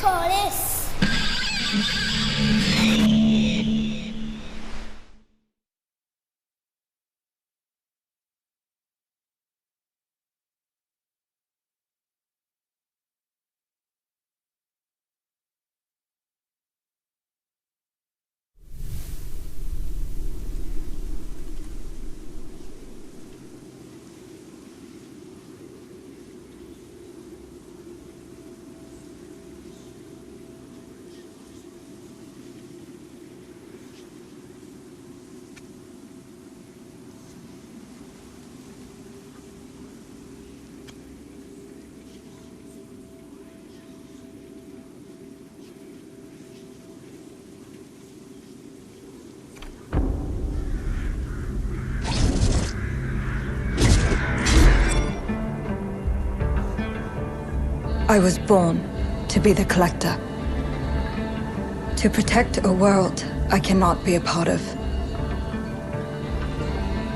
mejores. I was born to be the collector. To protect a world I cannot be a part of.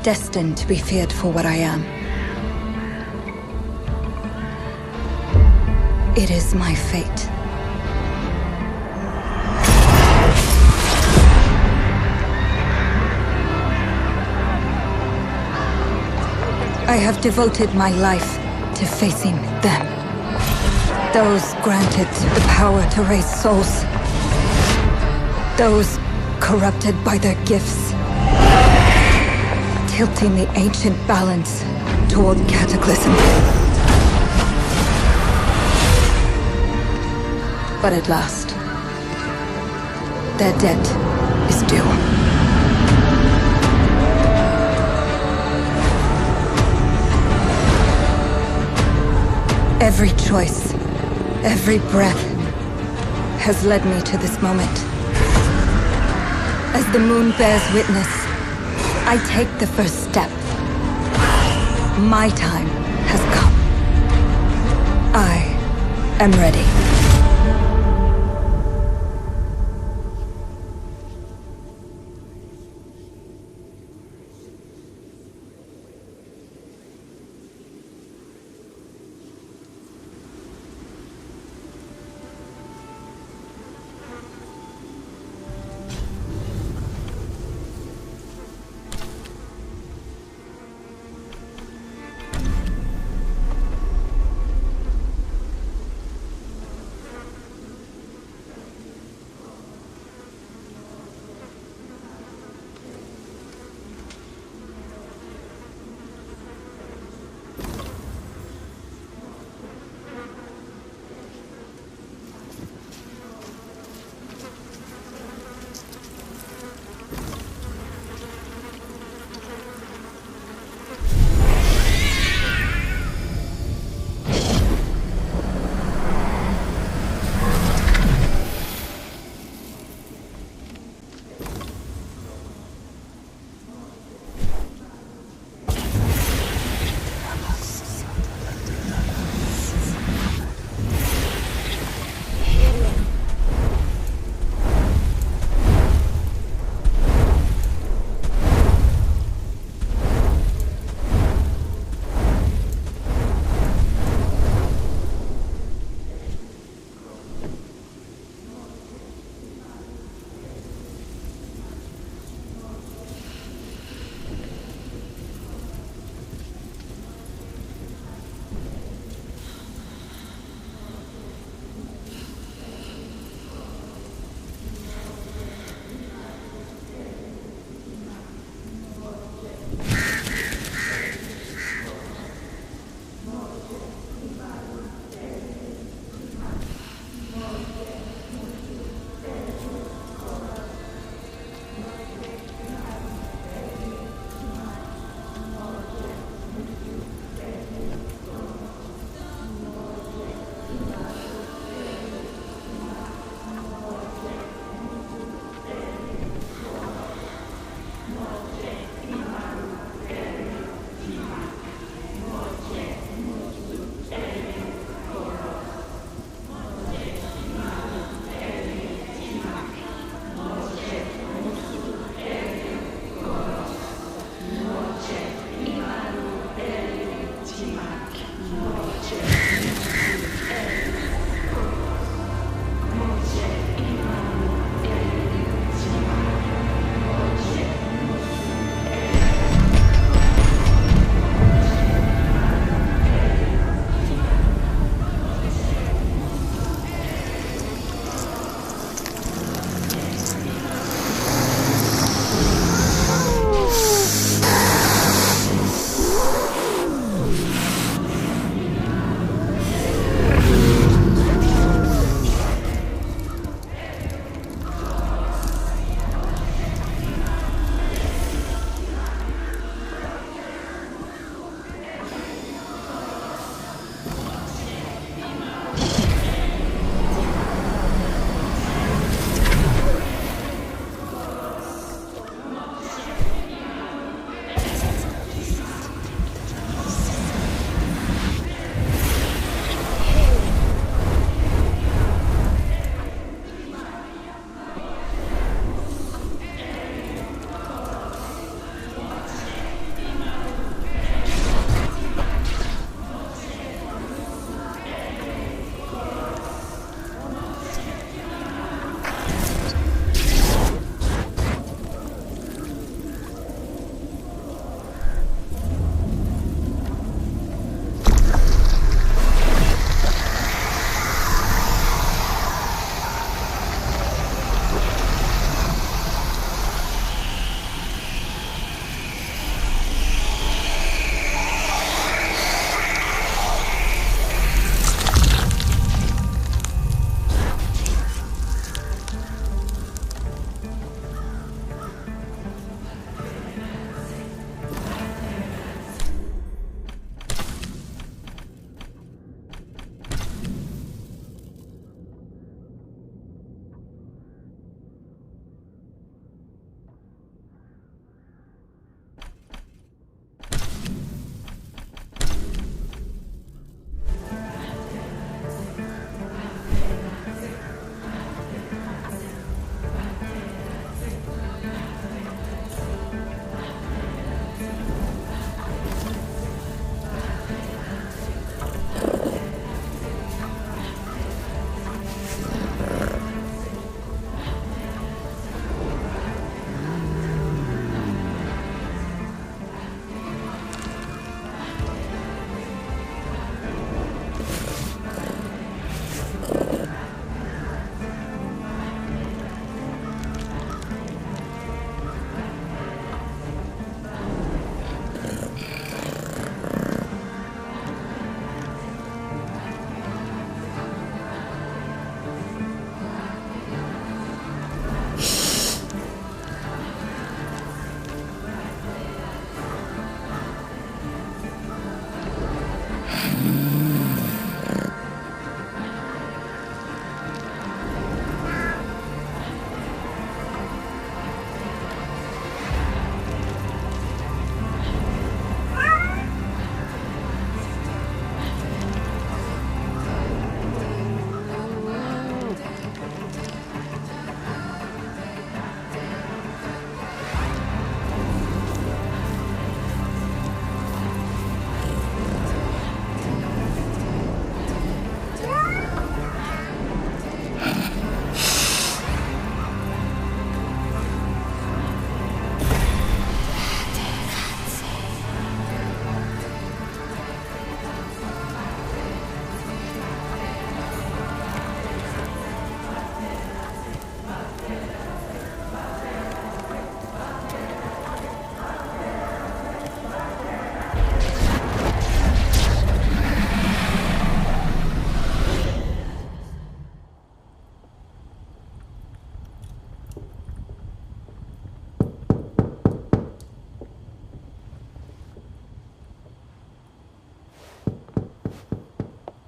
Destined to be feared for what I am. It is my fate. I have devoted my life to facing them. Those granted the power to raise souls. Those corrupted by their gifts. Tilting the ancient balance toward cataclysm. But at last, their debt is due. Every choice, every breath has led me to this moment. As the moon bears witness, I take the first step. My time has come. I am ready.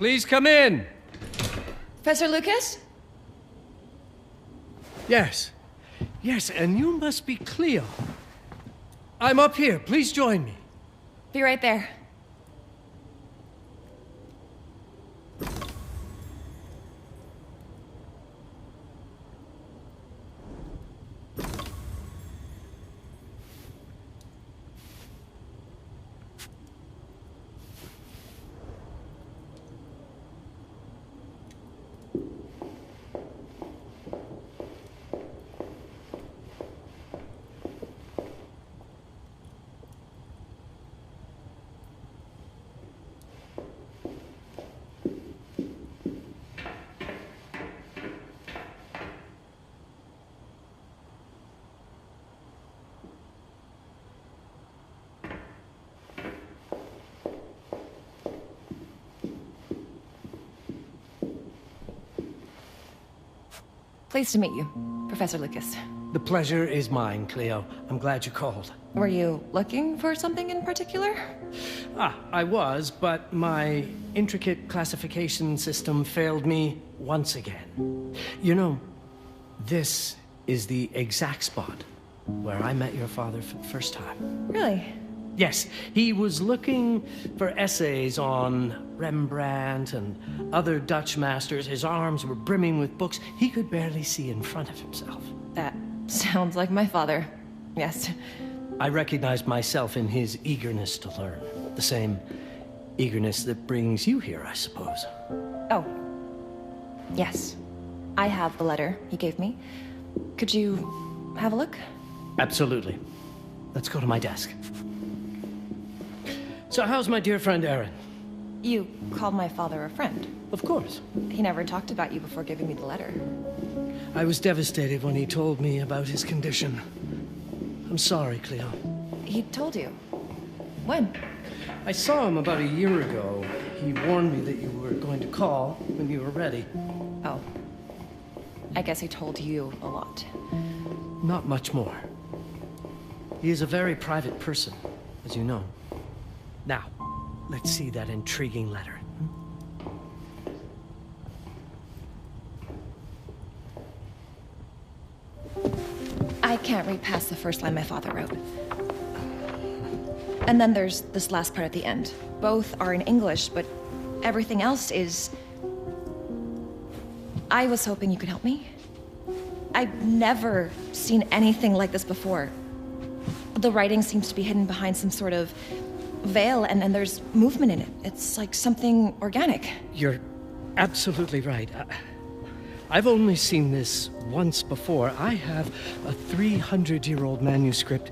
Please come in. Professor Lucas? Yes. Yes, and you must be Cleo. I'm up here. Please join me. Be right there. Pleased to meet you, Professor Lucas. The pleasure is mine, Cleo. I'm glad you called. Were you looking for something in particular? I was, but my intricate classification system failed me once again. You know, this is the exact spot where I met your father for the first time. Really? Yes, he was looking for essays on Rembrandt and other Dutch masters. His arms were brimming with books. He could barely see in front of himself. That sounds like my father. Yes. I recognized myself in his eagerness to learn. The same eagerness that brings you here, I suppose. Oh. Yes. I have the letter he gave me. Could you have a look? Absolutely. Let's go to my desk. So how's my dear friend Aaron? You called my father a friend. Of course. He never talked about you before giving me the letter. I was devastated when he told me about his condition. I'm sorry, Cleo. He told you? When? I saw him about a year ago. He warned me that you were going to call when you were ready. Oh. I guess he told you a lot. Not much more. He is a very private person, as you know. Now, let's see that intriguing letter. I can't read past the first line my father wrote. And then there's this last part at the end. Both are in English, but everything else is... I was hoping you could help me. I've never seen anything like this before. The writing seems to be hidden behind some sort of veil, and there's movement in it. It's like something organic. You're absolutely right. I've only seen this once before. I have a 300-year-old manuscript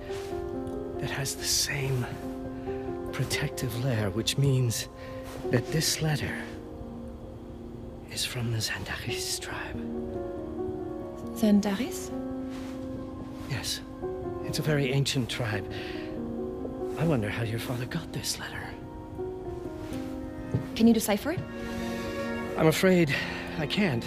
that has the same protective layer, which means that this letter is from the Zandaris tribe. Zandaris? Yes. It's a very ancient tribe. I wonder how your father got this letter. Can you decipher it? I'm afraid I can't.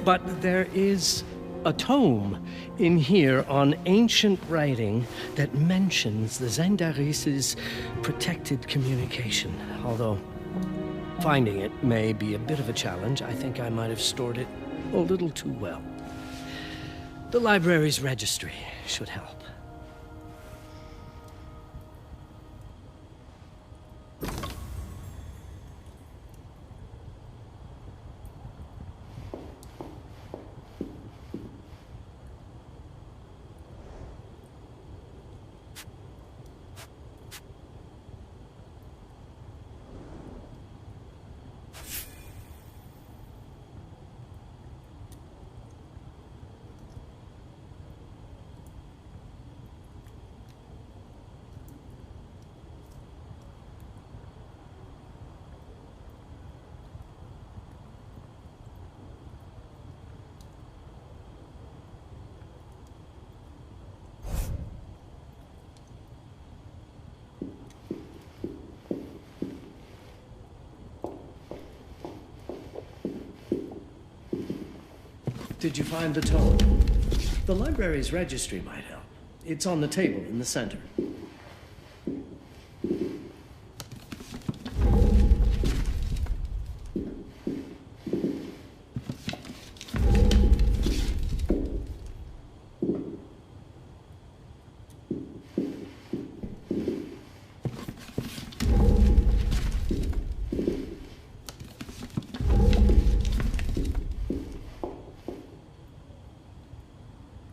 But there is a tome in here on ancient writing that mentions the Zandaris' protected communication. Although finding it may be a bit of a challenge, I think I might have stored it a little too well. The library's registry should help. Did you find the tome? The library's registry might help. It's on the table in the center.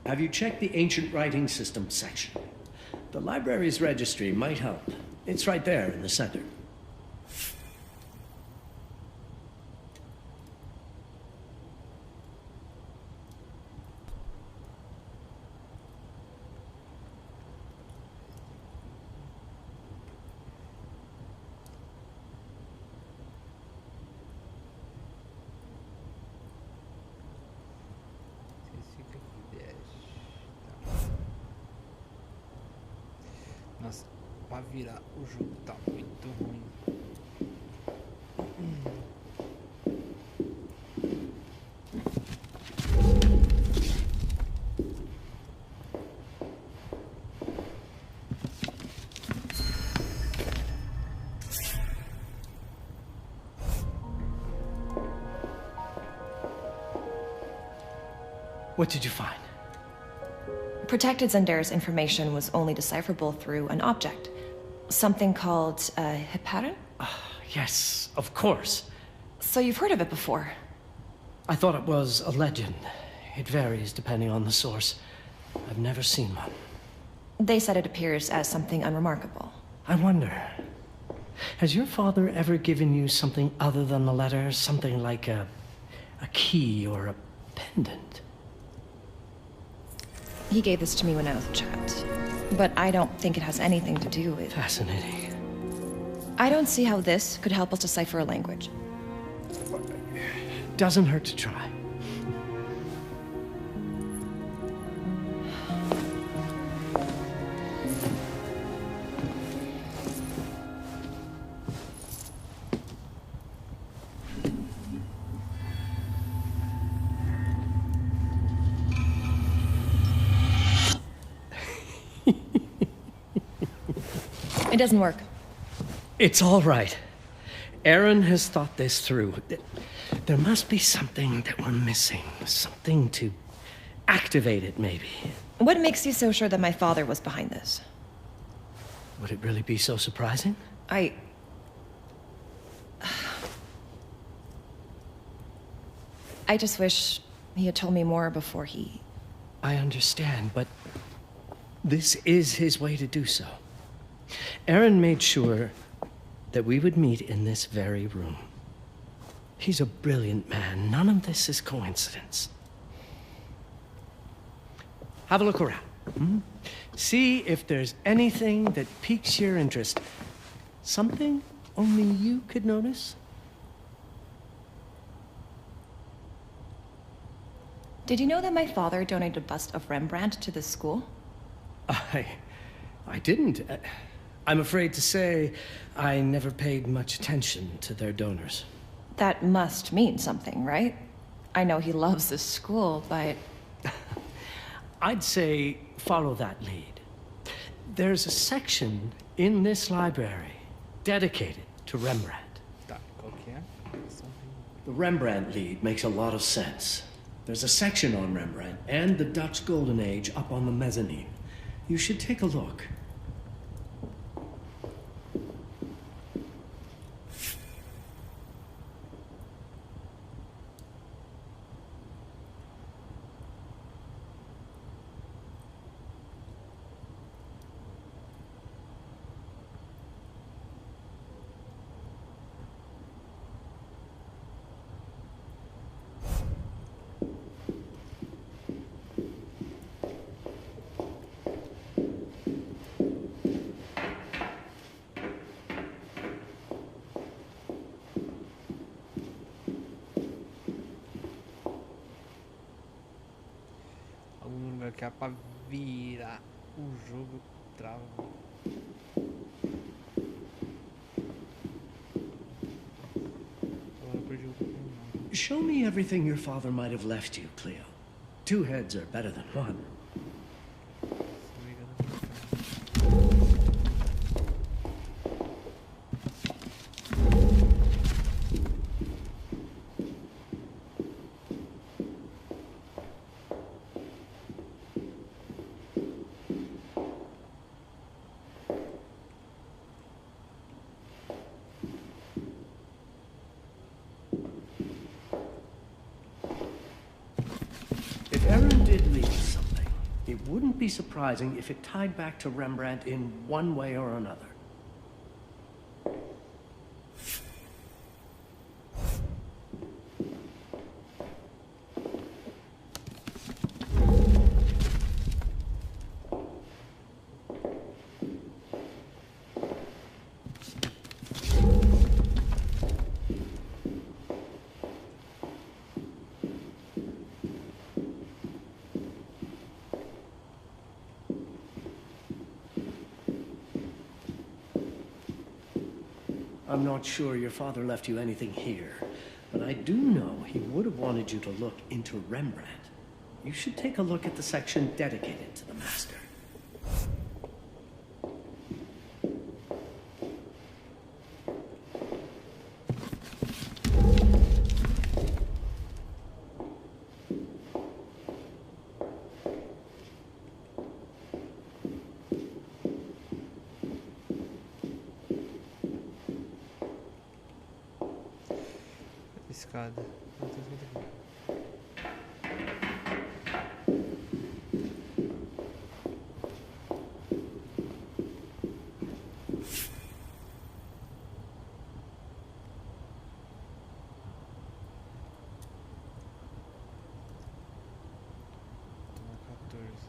Have you checked the ancient writing system section? The library's registry might help. It's right there in the center. Nossa, pra virar o jogo tá muito ruim. What did you find? Protected Zendara's information was only decipherable through an object. Something called a heparin? Yes, of course. So you've heard of it before? I thought it was a legend. It varies depending on the source. I've never seen one. They said it appears as something unremarkable. I wonder, has your father ever given you something other than the letter? Something like a key or a pendant? He gave this to me when I was a child. But I don't think it has anything to do with... Fascinating. I don't see how this could help us decipher a language. Doesn't hurt to try. It doesn't work. It's all right. Aaron has thought this through. There must be something that we're missing. Something to activate it, maybe. What makes you so sure that my father was behind this? Would it really be so surprising? I just wish he had told me more before he... I understand, but this is his way to do so. Aaron made sure that we would meet in this very room. He's a brilliant man. None of this is coincidence. Have a look around. See if there's anything that piques your interest. Something only you could notice? Did you know that my father donated a bust of Rembrandt to this school? I didn't. I'm afraid to say I never paid much attention to their donors. That must mean something, right? I know he loves this school, but... I'd say follow that lead. There's a section in this library dedicated to Rembrandt. Tá, qual que é? The Rembrandt lead makes a lot of sense. There's a section on Rembrandt and the Dutch Golden Age up on the mezzanine. You should take a look. Que é pra virar o jogo trava. Agora eu perdi o... Show me everything your father might have left you, Cleo. Two heads are better than one. If Aaron did leave something, wouldn't be surprising if it tied back to Rembrandt in one way or another. I'm not sure your father left you anything here, but I do know he would have wanted you to look into Rembrandt. You should take a look at the section dedicated to the master. Escada. Não tem escada aqui. Toma 14.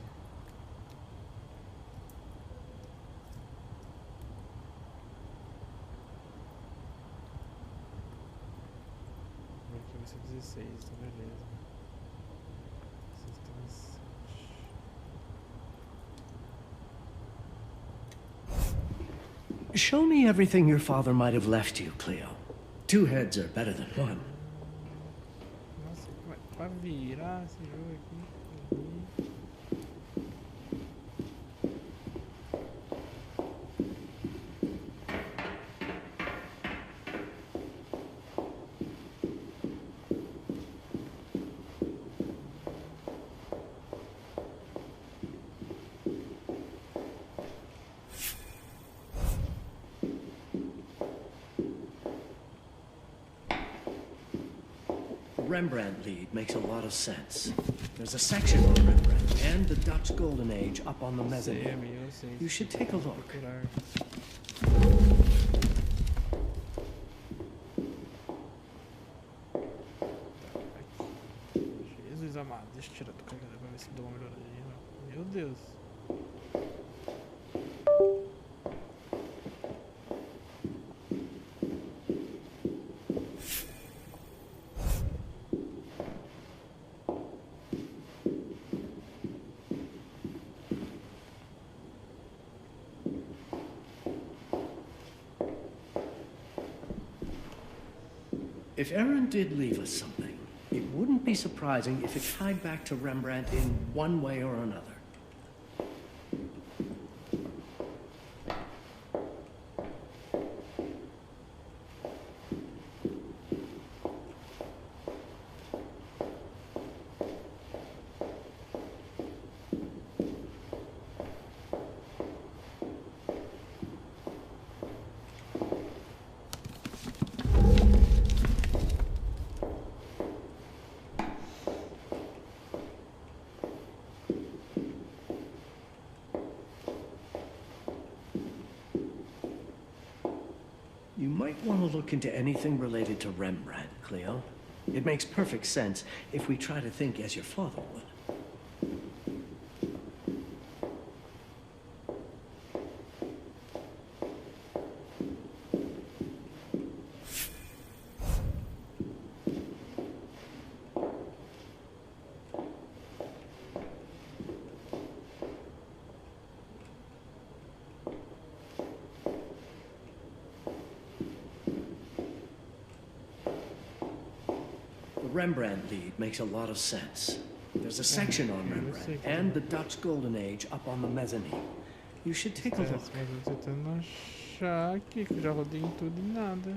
Aqui vai ser 16, então beleza. Vocês Show me everything your father might have left you, Cleo. Two heads are better than one. Nossa, vai virar esse jogo aqui. The Rembrandt lead makes a lot of sense. There's a section on Rembrandt and the Dutch Golden Age up on the mezzanine. You should take a look. Jesus amado, deixa eu tirar do carregador pra ver se dá uma melhoradinha. Meu Deus. If Aaron did leave us something, it wouldn't be surprising if it tied back to Rembrandt in one way or another. You might want to look into anything related to Rembrandt, Cleo. It makes perfect sense if we try to think as your father would. The Rembrandt lead makes a lot of sense. There's a section on Rembrandt and the Dutch Golden Age up on the mezzanine. You should take a look. Mas eu tô tentando achar aqui, que eu já rodei em tudo e nada.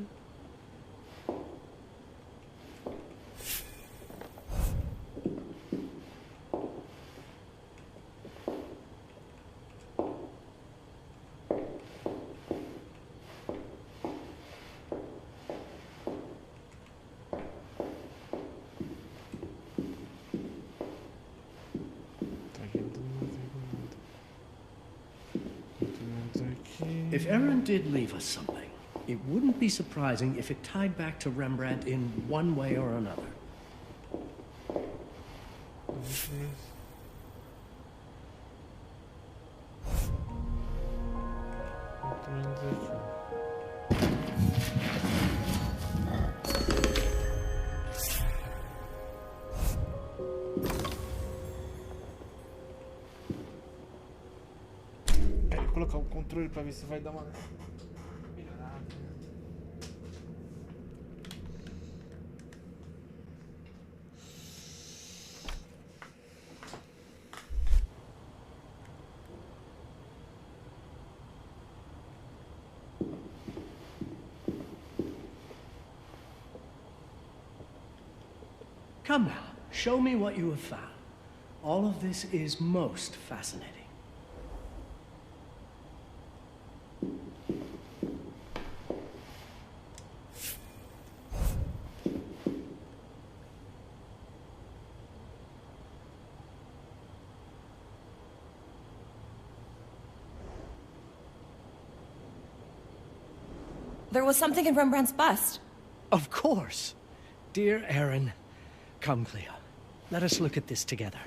If Aaron did leave us something, it wouldn't be surprising if it tied back to Rembrandt in one way or another. Quero colocar o controle pra ver se vai dar uma melhorada. Come now, show me what you have found. All of this is most fascinating. There was something in Rembrandt's bust. Of course. Dear Aaron, come, Cleo. Let us look at this together.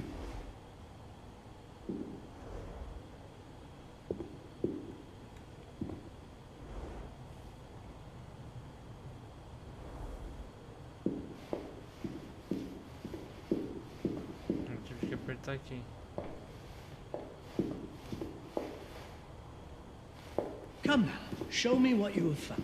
Eu tive que apertar aqui. Come now, show me what you have found.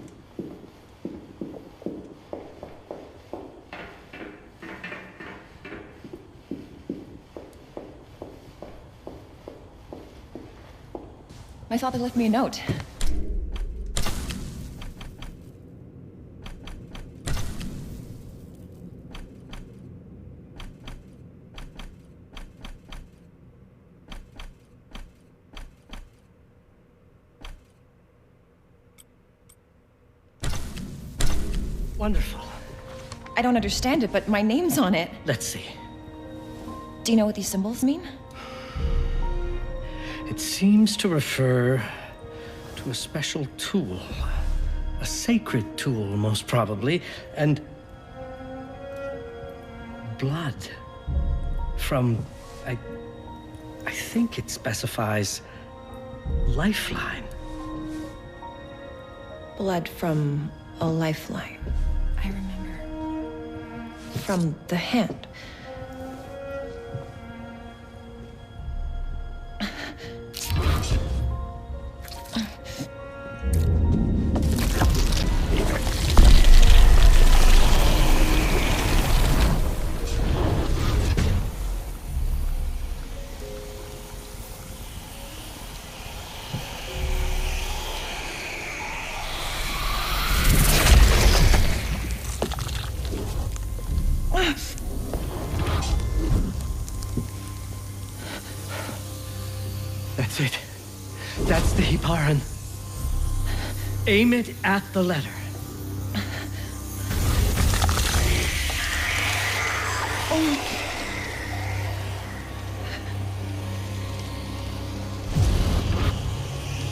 My father left me a note. Wonderful. I don't understand it, but my name's on it. Let's see. Do you know what these symbols mean? It seems to refer to a special tool. A sacred tool, most probably, and blood from, I think it specifies lifeline. Blood from a lifeline. I remember. From the hand. That's it. That's the Hiparan. Aim it at the letter.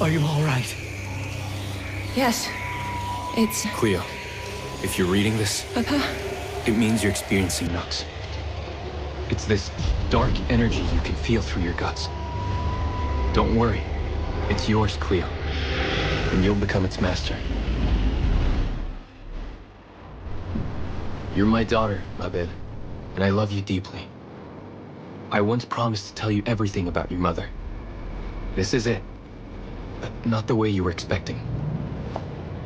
Are you all right? Yes. It's... Cleo, if you're reading this, Papa? it means you're experiencing Nux. It's this dark energy you can feel through your guts. Don't worry. It's yours, Cleo. And you'll become its master. You're my daughter, Mabel, and I love you deeply. I once promised to tell you everything about your mother. This is it. But not the way you were expecting.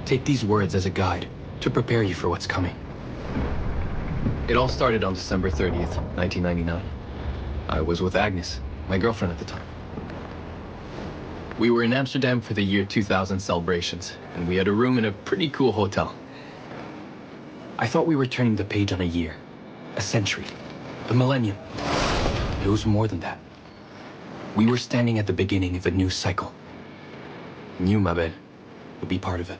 Take these words as a guide to prepare you for what's coming. It all started on December 30th, 1999. I was with Agnes, my girlfriend at the time. We were in Amsterdam for the year 2000 celebrations, and we had a room in a pretty cool hotel. I thought we were turning the page on a year, a century, a millennium. It was more than that. We were standing at the beginning of a new cycle. And you, Mabel, would be part of it.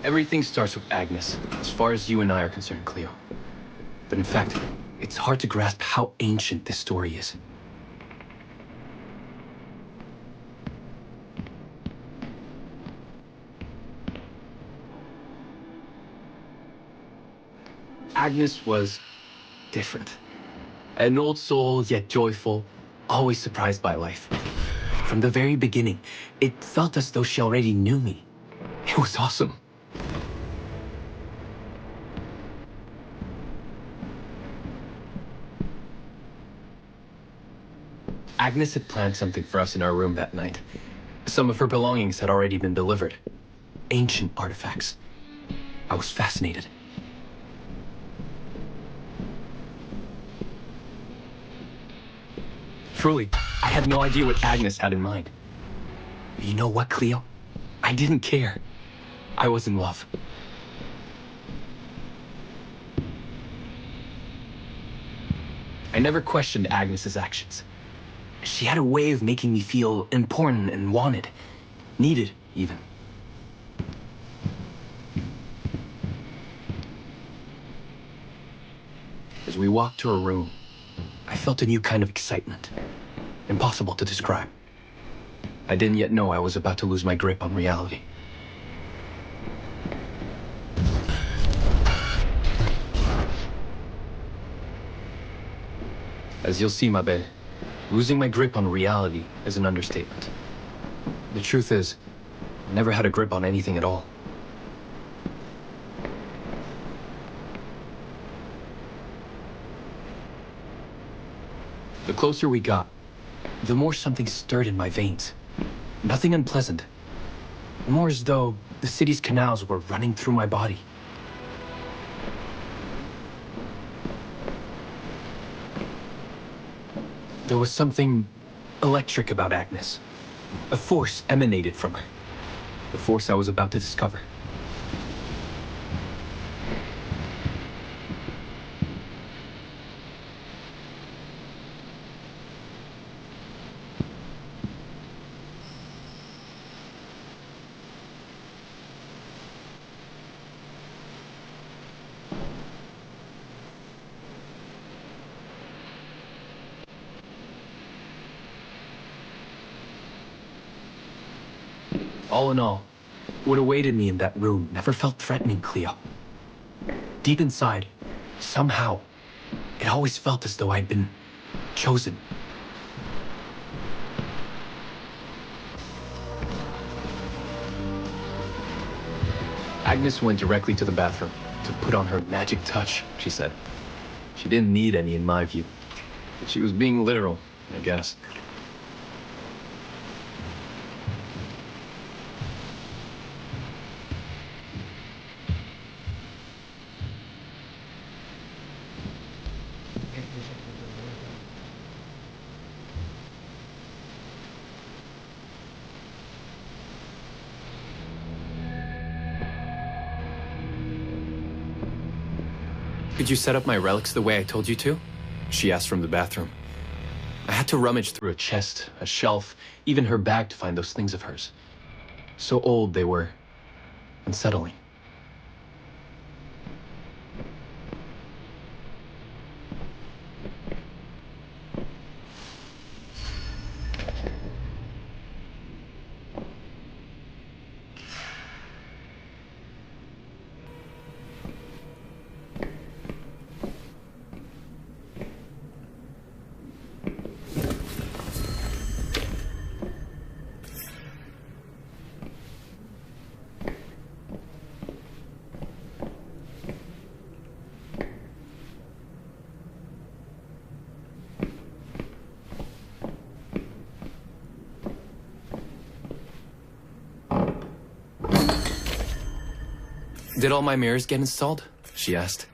Everything starts with Agnes, as far as you and I are concerned, Cleo. But in fact, it's hard to grasp how ancient this story is. Agnes was different. An old soul, yet joyful, always surprised by life. From the very beginning, it felt as though she already knew me. It was awesome. Agnes had planned something for us in our room that night. Some of her belongings had already been delivered. Ancient artifacts. I was fascinated. Truly, I had no idea what Agnes had in mind. You know what, Cleo? I didn't care. I was in love. I never questioned Agnes's actions. She had a way of making me feel important and wanted. Needed, even. As we walked to her room, I felt a new kind of excitement. Impossible to describe. I didn't yet know I was about to lose my grip on reality. As you'll see, Mabe, losing my grip on reality is an understatement. The truth is, I never had a grip on anything at all. The closer we got, the more something stirred in my veins. Nothing unpleasant. More as though the city's canals were running through my body. There was something electric about Agnes. A force emanated from her. The force I was about to discover. All in all, what awaited me in that room never felt threatening, Cleo. Deep inside, somehow, it always felt as though I'd been chosen. Agnes went directly to the bathroom to put on her magic touch, she said. She didn't need any, in my view. But she was being literal, I guess. Could you set up my relics the way I told you to? She asked from the bathroom. I had to rummage through Through a chest, a shelf, even her bag to find those things of hers. So old they were. Unsettling. Did all my mirrors get installed? She asked.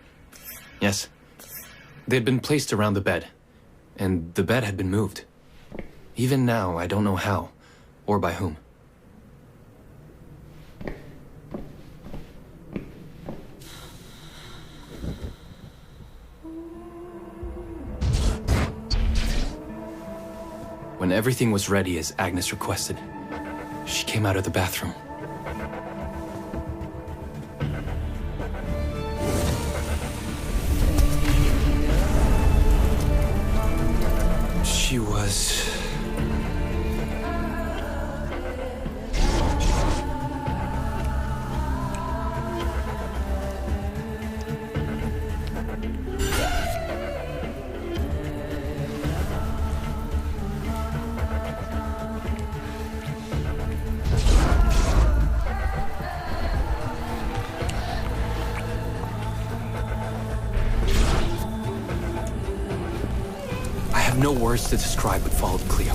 Yes. They'd been placed around the bed, and the bed had been moved. Even now, I don't know how, or by whom. When everything was ready as Agnes requested, she came out of the bathroom. was... no words to describe what followed, Cleo.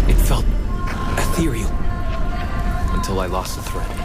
It felt ethereal until I lost the thread.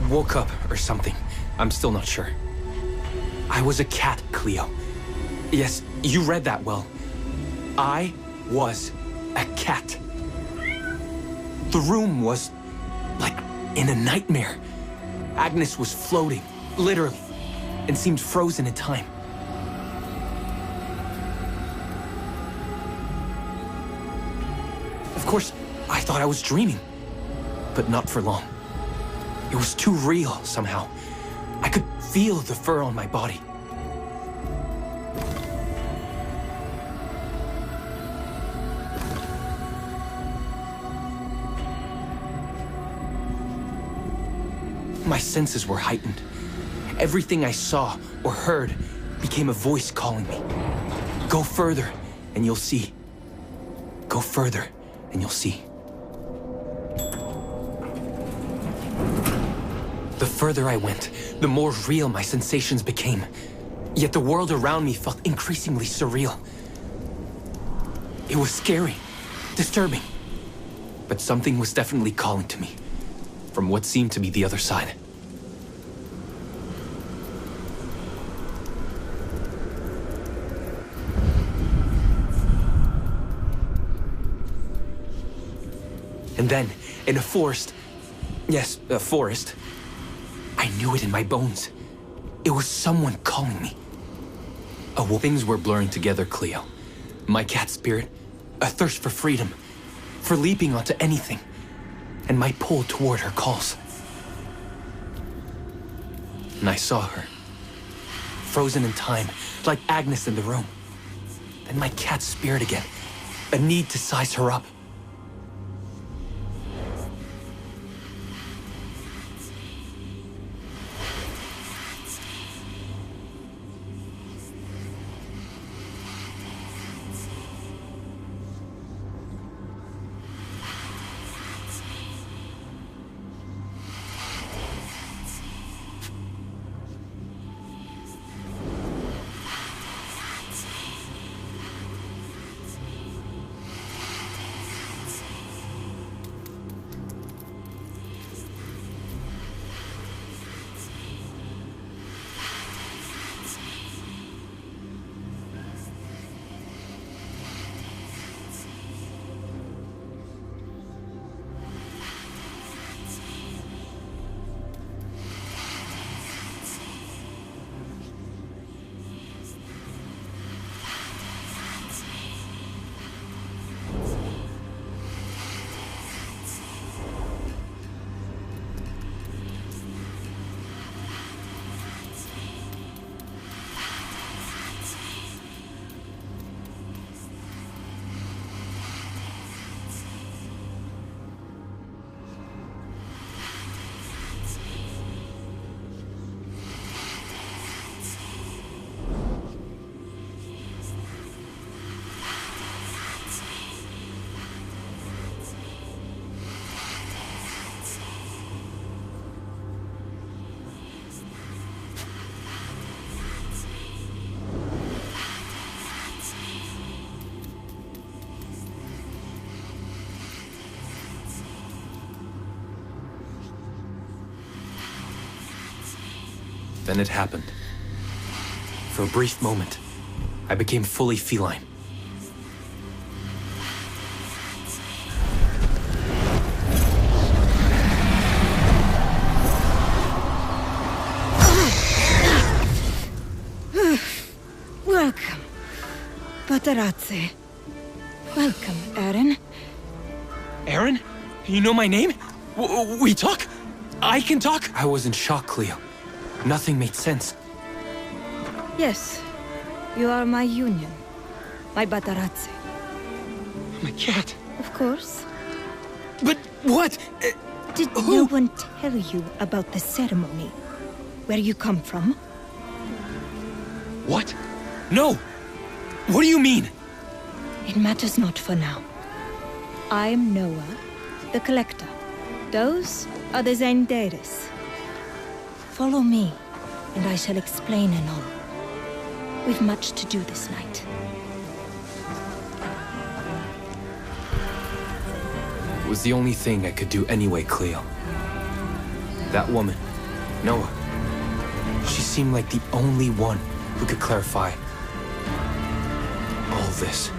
Woke up or something. I'm still not sure. I was a cat, Cleo. Yes, you read that well. I was a cat. The room was like in a nightmare. Agnes was floating, literally, and seemed frozen in time. Of course, I thought I was dreaming, but not for long. It was too real, somehow. I could feel the fur on my body. My senses were heightened. Everything I saw or heard became a voice calling me. Go further, and you'll see. Go further, and you'll see. The further I went, the more real my sensations became. Yet the world around me felt increasingly surreal. It was scary, disturbing. But something was definitely calling to me, from what seemed to be the other side. And then, in a forest, yes, a forest, I knew it in my bones. It was someone calling me. Things were blurring together, Cleo. My cat spirit, a thirst for freedom, for leaping onto anything, and my pull toward her calls. And I saw her, frozen in time, like Agnes in the room. Then my cat spirit again, a need to size her up. Then it happened. For a brief moment, I became fully feline. Welcome, Patarazzi. Welcome, Aaron. Aaron? You know my name? We talk? I can talk? I was in shock, Cleo. Nothing made sense. Yes, you are my union. My Patarazzi. My cat. Of course. But what? Did no one tell you about the ceremony? Where you come from? What? No! What do you mean? It matters not for now. I'm Noah, the Collector. Those are the Zendaris. Follow me, and I shall explain and all. We've much to do this night. It was the only thing I could do anyway, Cleo. That woman, Noah, she seemed like the only one who could clarify all this.